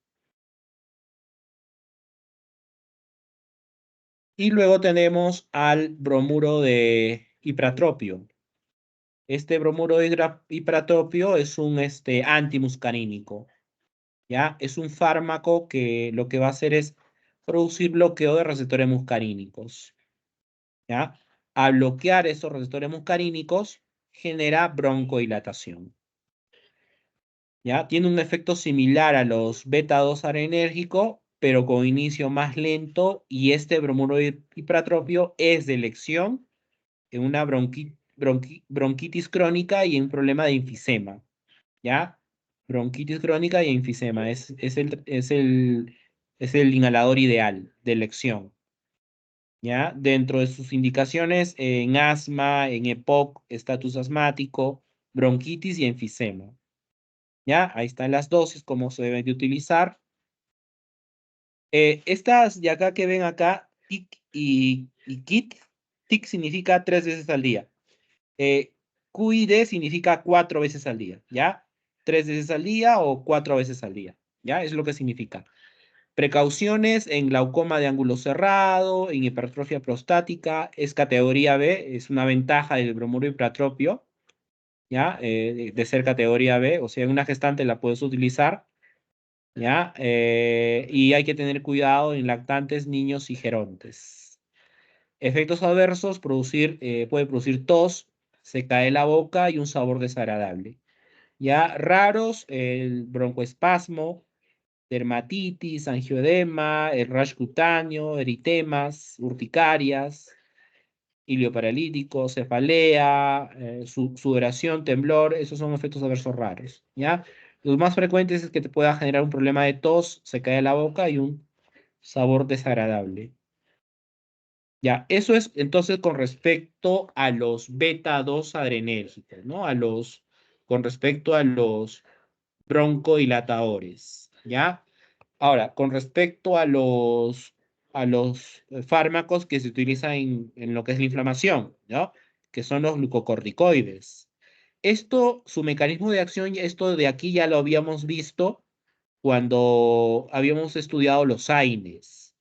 Y luego tenemos al bromuro de ipratropio. Este bromuro de ipratropio es un antimuscarínico. ¿Ya? Es un fármaco que lo que va a hacer es producir bloqueo de receptores muscarínicos. ¿ya? Al bloquear estos receptores muscarínicos, genera broncodilatación. ¿Ya? Tiene un efecto similar a los beta-2 adrenérgico, pero con inicio más lento, y este bromuro hipertrópico es de elección en una bronquitis crónica y en un problema de enfisema, ¿ya? Bronquitis crónica y enfisema es el inhalador ideal de elección, ¿ya? Dentro de sus indicaciones en asma, en EPOC, estatus asmático, bronquitis y enfisema. ¿Ya? Ahí están las dosis, cómo se deben de utilizar. Estas de acá que ven acá, TIC y KIT, TIC significa 3 veces al día. QID significa 4 veces al día, ¿ya? 3 veces al día o 4 veces al día, ¿ya? Es lo que significa. Precauciones en glaucoma de ángulo cerrado, en hipertrofia prostática, es categoría B, es una ventaja del bromuro hipertropio, ¿ya? De ser categoría B, o sea, en una gestante la puedes utilizar. ¿Ya? Y hay que tener cuidado en lactantes, niños y gerontes. Efectos adversos, puede producir tos, seca de la boca y un sabor desagradable. Ya raros, el broncoespasmo, dermatitis, angioedema, el rash cutáneo, eritemas, urticarias, ilioparalítico, cefalea, sudoración, temblor, esos son efectos adversos raros, ¿ya? Los más frecuentes es que te pueda generar un problema de tos, se cae la boca y un sabor desagradable. Ya, eso es entonces con respecto a los beta-2 adrenérgicos, ¿no? Con respecto a los broncodilatadores, ¿ya? Ahora, con respecto a los fármacos que se utilizan en lo que es la inflamación, ¿no? Que son los glucocorticoides. Su mecanismo de acción, esto de aquí ya lo habíamos visto cuando habíamos estudiado los AINES,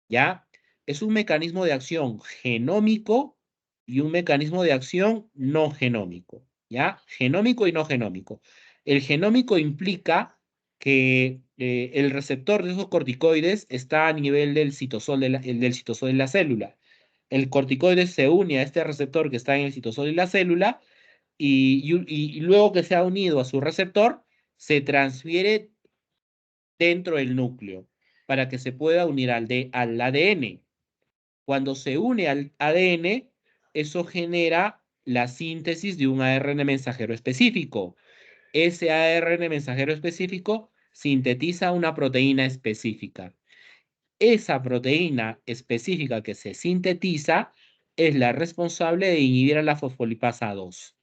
¿ya? Es un mecanismo de acción genómico y un mecanismo de acción no genómico, ¿ya? Genómico y no genómico. El genómico implica que el receptor de esos corticoides está a nivel del citosol del citosol de la célula. El corticoide se une a este receptor que está en el citosol de la célula y luego que se ha unido a su receptor, se transfiere dentro del núcleo para que se pueda unir al ADN. Cuando se une al ADN, eso genera la síntesis de un ARN mensajero específico. Ese ARN mensajero específico sintetiza una proteína específica. Esa proteína específica que se sintetiza es la responsable de inhibir a la fosfolipasa 2.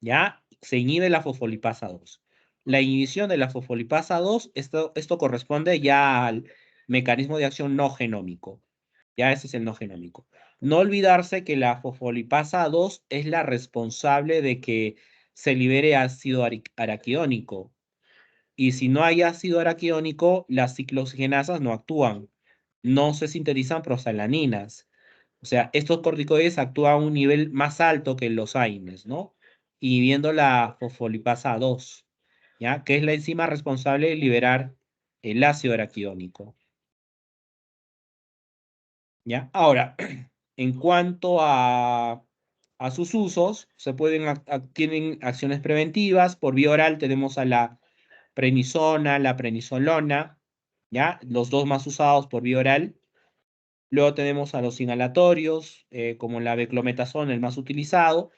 ¿Ya? Se inhibe la fosfolipasa 2. La inhibición de la fosfolipasa 2, esto corresponde ya al mecanismo de acción no genómico. Ya ese es el no genómico. No olvidarse que la fosfolipasa 2 es la responsable de que se libere ácido araquidónico. Y si no hay ácido araquidónico, las ciclooxigenasas no actúan. No se sintetizan prostaglandinas. O sea, estos corticoides actúan a un nivel más alto que los AINES, ¿no? Inhibiendo la fosfolipasa 2, ¿ya? Que es la enzima responsable de liberar el ácido araquidónico, ¿ya? Ahora, en cuanto a sus usos, tienen acciones preventivas. Por vía oral tenemos a la prednisona, la prednisolona, ¿ya? Los dos más usados por vía oral. Luego tenemos a los inhalatorios, como la beclometasona, el más utilizado,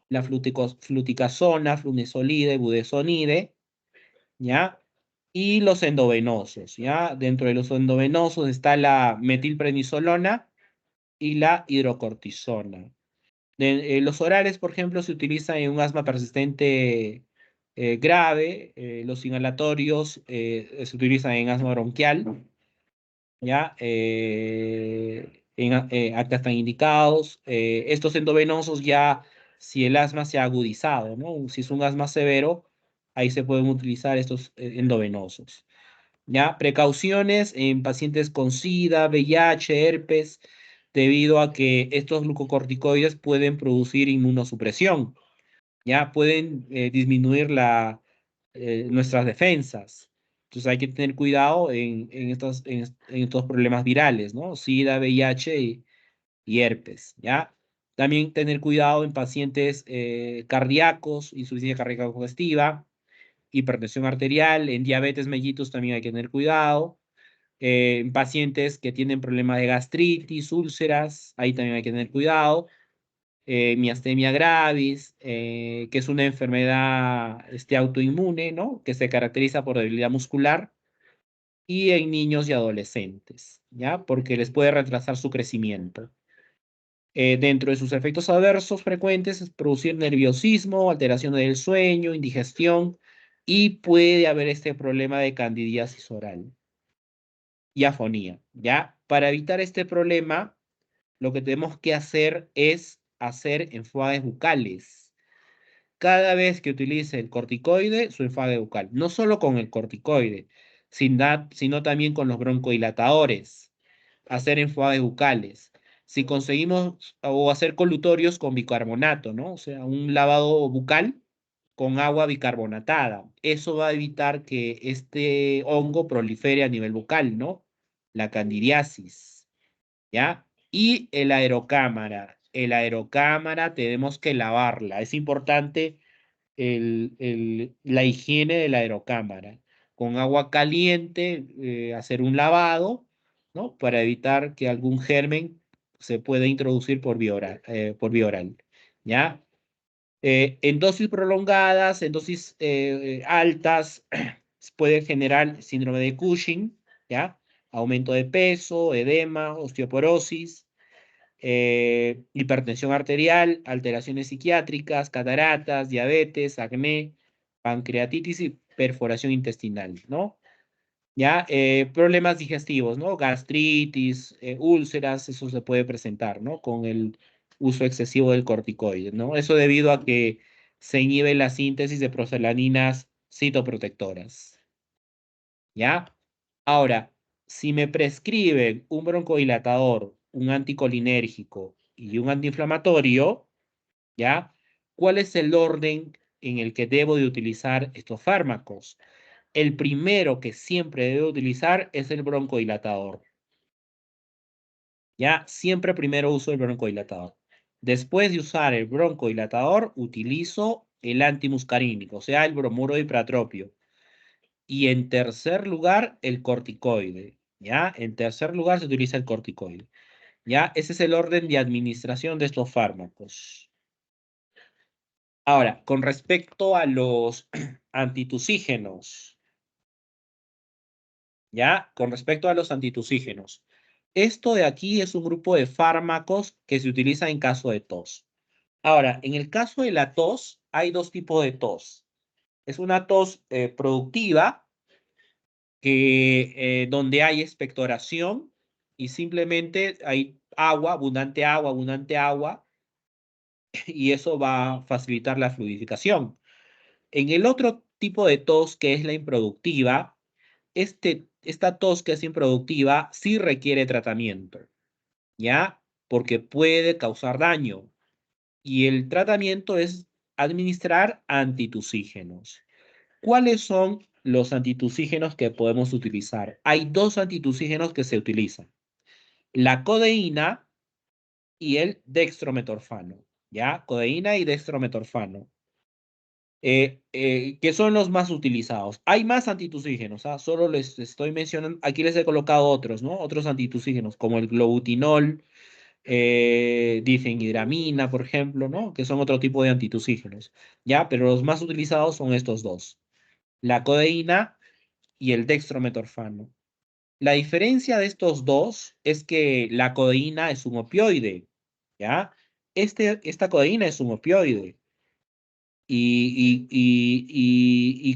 la fluticasona, flunisolide, budesonide, ¿ya? Y los endovenosos, ¿ya? Dentro de los endovenosos está la metilprednisolona y la hidrocortisona. Los orales, por ejemplo, se utilizan en un asma persistente grave. Los inhalatorios se utilizan en asma bronquial, ¿ya? Acá están indicados. Estos endovenosos ya, si el asma se ha agudizado, ¿no? Si es un asma severo, ahí se pueden utilizar estos endovenosos. ¿Ya? Precauciones en pacientes con SIDA, VIH, herpes, debido a que estos glucocorticoides pueden producir inmunosupresión, ¿ya? Pueden disminuir nuestras defensas. Entonces hay que tener cuidado en estos problemas virales, ¿no? SIDA, VIH y herpes, ¿ya? También tener cuidado en pacientes cardíacos, insuficiencia cardíaca congestiva, hipertensión arterial, en diabetes mellitus también hay que tener cuidado. En pacientes que tienen problemas de gastritis, úlceras, ahí también hay que tener cuidado. Miastenia gravis, que es una enfermedad autoinmune, ¿no? Que se caracteriza por debilidad muscular, y en niños y adolescentes, ¿ya? Porque les puede retrasar su crecimiento. Dentro de sus efectos adversos frecuentes es producir nerviosismo, alteraciones del sueño, indigestión, y puede haber este problema de candidiasis oral y afonía, ¿ya? Para evitar este problema, lo que tenemos que hacer es hacer enjuagues bucales. Cada vez que utilice el corticoide, su enjuague bucal. No solo con el corticoide, sino también con los broncodilatadores. Hacer enjuagues bucales. Si conseguimos, o hacer colutorios con bicarbonato, ¿no? O sea, un lavado bucal con agua bicarbonatada. Eso va a evitar que este hongo prolifere a nivel bucal, ¿no? La candidiasis, ¿ya? Y el aerocámara. El aerocámara tenemos que lavarla. Es importante la higiene de la aerocámara. Con agua caliente, hacer un lavado, ¿no? Para evitar que algún germen se pueda introducir por vía oral, ¿ya? En dosis prolongadas, en dosis altas, puede generar síndrome de Cushing, ¿ya? Aumento de peso, edema, osteoporosis, hipertensión arterial, alteraciones psiquiátricas, cataratas, diabetes, acné, pancreatitis y perforación intestinal, ¿no? Ya, problemas digestivos, ¿no? Gastritis, úlceras, eso se puede presentar, ¿no? Con el uso excesivo del corticoide, ¿no? Eso debido a que se inhibe la síntesis de prostaglandinas citoprotectoras, ¿ya? Ahora, si me prescriben un broncodilatador, un anticolinérgico y un antiinflamatorio, ¿ya? ¿Cuál es el orden en el que debo de utilizar estos fármacos? El primero que siempre debo utilizar es el broncodilatador, ¿ya? Siempre primero uso el broncodilatador. Después de usar el broncodilatador, utilizo el antimuscarínico, o sea, el bromuro de hipratropio. Y en tercer lugar, el corticoide, ¿ya? En tercer lugar se utiliza el corticoide, ¿ya? Ese es el orden de administración de estos fármacos. Ahora, con respecto a los antitusígenos, ¿ya? Con respecto a los antitusígenos. Esto de aquí es un grupo de fármacos que se utiliza en caso de tos. Ahora, en el caso de la tos, hay dos tipos de tos. Es una tos productiva, donde hay expectoración y simplemente hay abundante agua, y eso va a facilitar la fluidificación. En el otro tipo de tos, que es la improductiva, esta tos que es improductiva sí requiere tratamiento, ¿ya? Porque puede causar daño. Y el tratamiento es administrar antitusígenos. ¿Cuáles son los antitusígenos que podemos utilizar? Hay dos antitusígenos que se utilizan: la codeína y el dextrometorfano, ¿ya? Codeína y dextrometorfano, que son los más utilizados. Hay más antitusígenos, ¿ah? Solo les estoy mencionando, aquí les he colocado otros, ¿no? Otros antitusígenos, como el globutinol, difenhidramina, por ejemplo, ¿no? Que son otro tipo de antitusígenos, ¿ya? Pero los más utilizados son estos dos: la codeína y el dextrometorfano. La diferencia de estos dos es que la codeína es un opioide, ¿ya? Esta codeína es un opioide. Y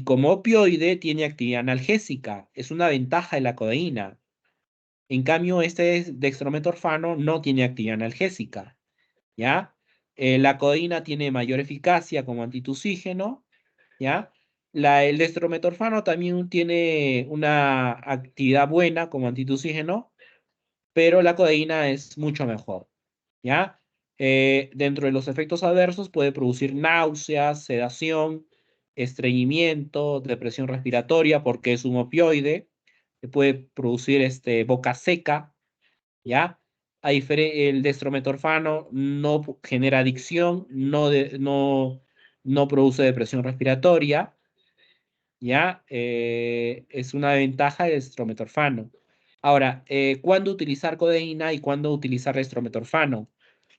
como opioide tiene actividad analgésica. Es una ventaja de la codeína. En cambio, este dextrometorfano no tiene actividad analgésica, ¿ya? La codeína tiene mayor eficacia como antitusígeno, ¿ya? El dextrometorfano también tiene una actividad buena como antitusígeno, pero la codeína es mucho mejor, ¿ya? Dentro de los efectos adversos puede producir náuseas, sedación, estreñimiento, depresión respiratoria, porque es un opioide. Puede producir boca seca, ¿ya? El dextrometorfano no genera adicción, no produce depresión respiratoria, ¿ya? Es una ventaja del dextrometorfano. Ahora, ¿cuándo utilizar codeína y cuándo utilizar dextrometorfano?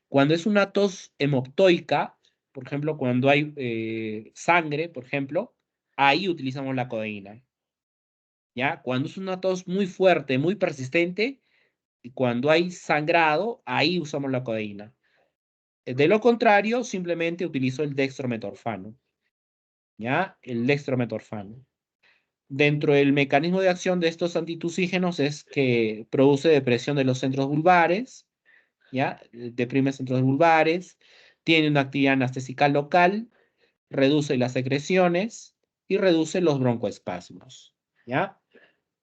Cuando es una tos hemoptoica, por ejemplo, cuando hay sangre, por ejemplo, ahí utilizamos la codeína, ¿ya? Cuando es una tos muy fuerte, muy persistente, y cuando hay sangrado, ahí usamos la codeína. De lo contrario, simplemente utilizo el dextrometorfano, ¿ya? El dextrometorfano. Dentro del mecanismo de acción de estos antitusígenos es que produce depresión de los centros vulvares, ¿ya? Deprime centros vulvares, tiene una actividad anestésica local, reduce las secreciones y reduce los broncoespasmos, ¿ya?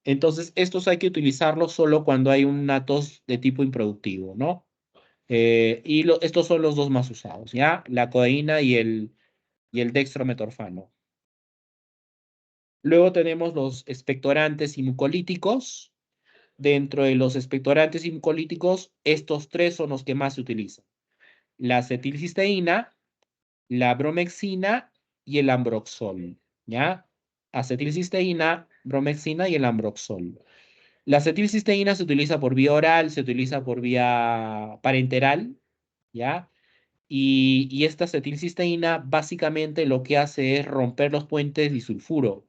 Entonces, estos hay que utilizarlos solo cuando hay una tos de tipo improductivo, ¿no? Estos son los dos más usados, ¿ya? La codeína y el dextrometorfano. Luego tenemos los expectorantes y mucolíticos. Dentro de los expectorantes y mucolíticos, estos tres son los que más se utilizan. La acetilcisteína, la bromexina y el ambroxol, ¿ya? Acetilcisteína, bromexina y el ambroxol. La acetilcisteína se utiliza por vía oral, se utiliza por vía parenteral, ¿ya? Y esta acetilcisteína básicamente lo que hace es romper los puentes disulfuro.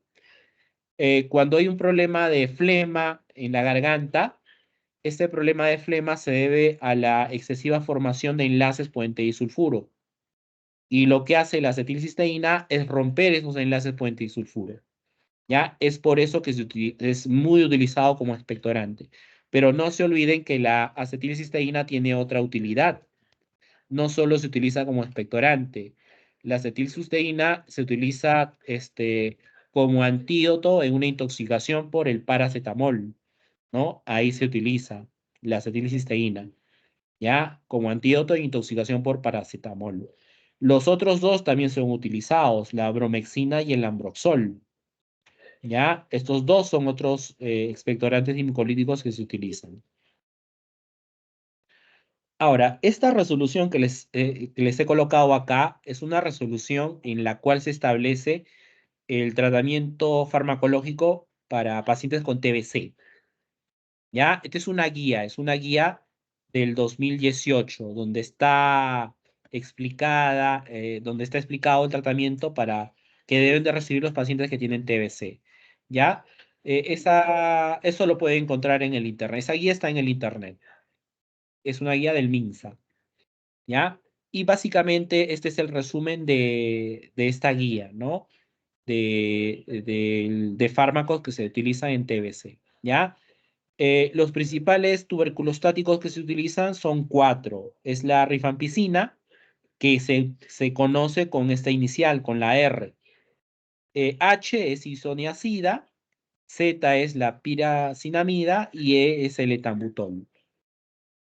Cuando hay un problema de flema en la garganta, este problema de flema se debe a la excesiva formación de enlaces puente disulfuro. Y lo que hace la acetilcisteína es romper esos enlaces puente disulfuro. ¿Ya? Es por eso que es muy utilizado como expectorante. Pero no se olviden que la acetilcisteína tiene otra utilidad. No solo se utiliza como expectorante. La acetilcisteína se utiliza como antídoto en una intoxicación por el paracetamol, ¿no? Ahí se utiliza la acetilcisteína, ¿ya? Como antídoto de intoxicación por paracetamol. Los otros dos también son utilizados, la bromexina y el ambroxol, ¿ya? Estos dos son otros expectorantes mucolíticos que se utilizan. Ahora, esta resolución que les he colocado acá es una resolución en la cual se establece el tratamiento farmacológico para pacientes con TBC, ¿ya? Esta es una guía del 2018, donde está explicado el tratamiento que deben de recibir los pacientes que tienen TBC, ¿ya? Eso lo pueden encontrar en el internet. Esa guía está en el internet. Es una guía del MINSA, ¿ya? Y básicamente este es el resumen de esta guía, ¿no? De fármacos que se utilizan en TBC, ¿ya? Los principales tuberculostáticos que se utilizan son cuatro. Es la rifampicina, que se conoce con esta inicial, con la R. H es isoniazida, Z es la piracinamida y E es el etambutol.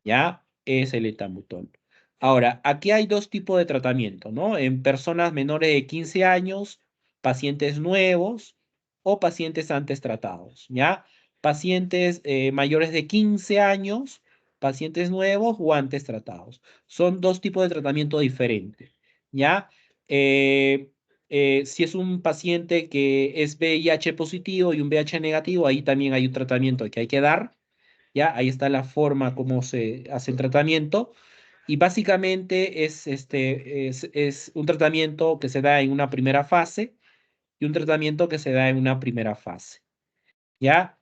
¿Ya? Es el etambutol. Ahora, aquí hay dos tipos de tratamiento, ¿no? En personas menores de 15 años, pacientes nuevos o pacientes antes tratados, ¿ya? Pacientes mayores de 15 años, pacientes nuevos o antes tratados. Son dos tipos de tratamiento diferentes, ¿ya? Eh, si es un paciente que es VIH positivo y un VIH negativo, ahí también hay un tratamiento que hay que dar. ¿Ya? Ahí está la forma como se hace el tratamiento. Y básicamente es un tratamiento que se da en una primera fase y un tratamiento que se da en una primera fase. ¿Ya?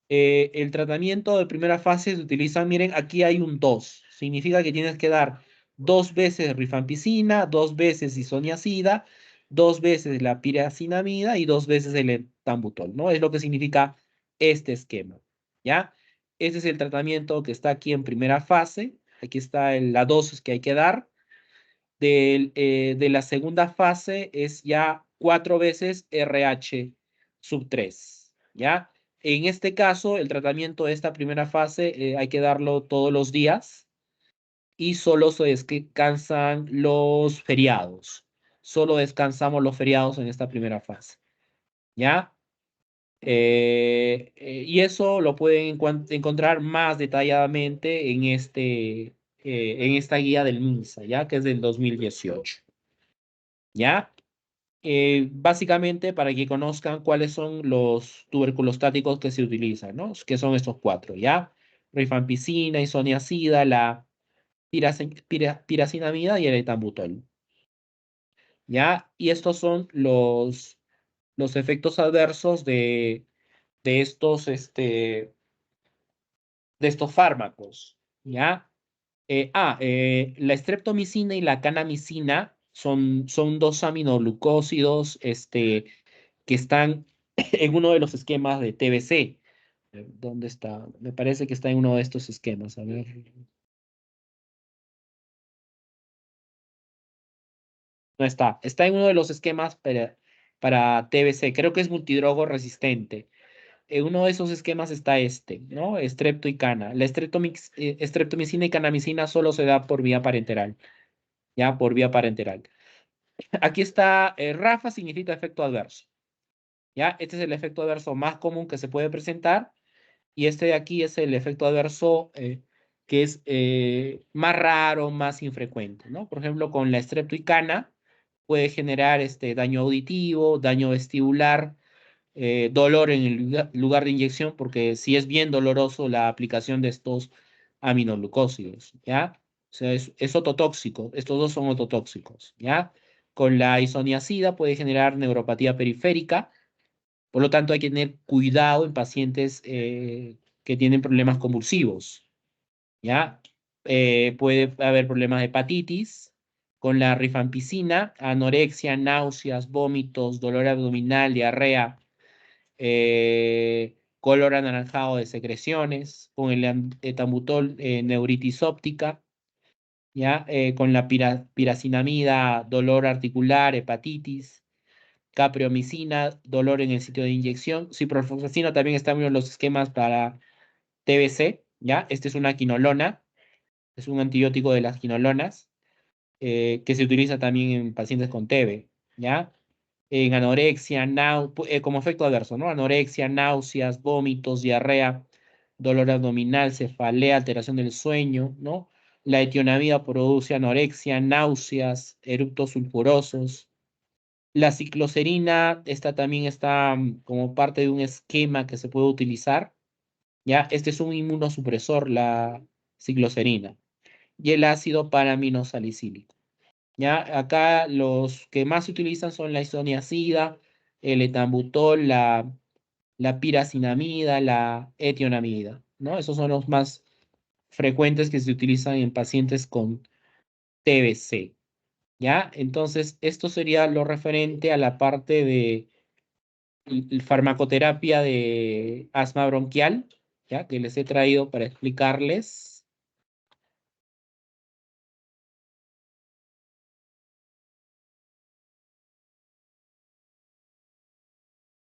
El tratamiento de primera fase se utiliza, miren, aquí hay un 2. Significa que tienes que dar 2 veces rifampicina, 2 veces isoniazida, 2 veces la piracinamida y 2 veces el etambutol, ¿no? Es lo que significa este esquema, ¿ya? Este es el tratamiento que está aquí en primera fase. Aquí está la dosis que hay que dar. De la segunda fase es ya 4 veces RH sub 3, ¿ya? En este caso, el tratamiento de esta primera fase hay que darlo todos los días y solo se descansan los feriados. Solo descansamos los feriados en esta primera fase, ¿ya? Y eso lo pueden encontrar más detalladamente en esta guía del MINSA, ¿ya? Que es del 2018, ¿ya? Básicamente para que conozcan cuáles son los tuberculostáticos que se utilizan, ¿no? Que son estos cuatro, ¿ya? Rifampicina, isoniazida, la piracinamida y el etambutol, ¿ya? Y estos son los efectos adversos de estos, de estos fármacos, ¿ya? La streptomicina y la canamicina son dos aminoglucósidos, que están en uno de los esquemas de TBC. ¿Dónde está? Me parece que está en uno de estos esquemas. A ver. No está. Está en uno de los esquemas para TBC. Creo que es multidrogo resistente. En uno de esos esquemas está ¿no? Estrepto y cana. La streptomicina y canamicina solo se da por vía parenteral. Ya, por vía parenteral. Aquí está, RAFA significa efecto adverso. ¿Ya? Este es el efecto adverso más común que se puede presentar. Y este de aquí es el efecto adverso que es más raro, más infrecuente, ¿no? Por ejemplo, con la streptoicana puede generar daño auditivo, daño vestibular, dolor en el lugar de inyección, porque sí es bien doloroso la aplicación de estos aminoglucósidos, ¿ya? O sea, es ototóxico, estos dos son ototóxicos, ¿ya? Con la isoniazida puede generar neuropatía periférica, por lo tanto hay que tener cuidado en pacientes que tienen problemas convulsivos, ¿ya? Puede haber problemas de hepatitis con la rifampicina, anorexia, náuseas, vómitos, dolor abdominal, diarrea, color anaranjado de secreciones, con el etambutol, neuritis óptica, ¿ya? Con la piracinamida, dolor articular, hepatitis, capreomicina, dolor en el sitio de inyección, ciprofloxacina también está en uno de los esquemas para TBC, ¿ya? Este es una quinolona, es un antibiótico de las quinolonas, que se utiliza también en pacientes con TB, ¿ya? En anorexia, como efecto adverso, ¿no? Anorexia, náuseas, vómitos, diarrea, dolor abdominal, cefalea, alteración del sueño, ¿no? La etionamida produce anorexia, náuseas, eructos sulfurosos. La cicloserina, esta también está como parte de un esquema que se puede utilizar, ¿ya? Este es un inmunosupresor, la cicloserina. Y el ácido paraminosalicílico. ¿Ya? Acá los que más se utilizan son la isoniazida, el etambutol, la piracinamida, la etionamida, ¿no? Esos son los más frecuentes que se utilizan en pacientes con TBC, ¿ya? Entonces, esto sería lo referente a la parte de farmacoterapia de asma bronquial, ¿ya? Que les he traído para explicarles.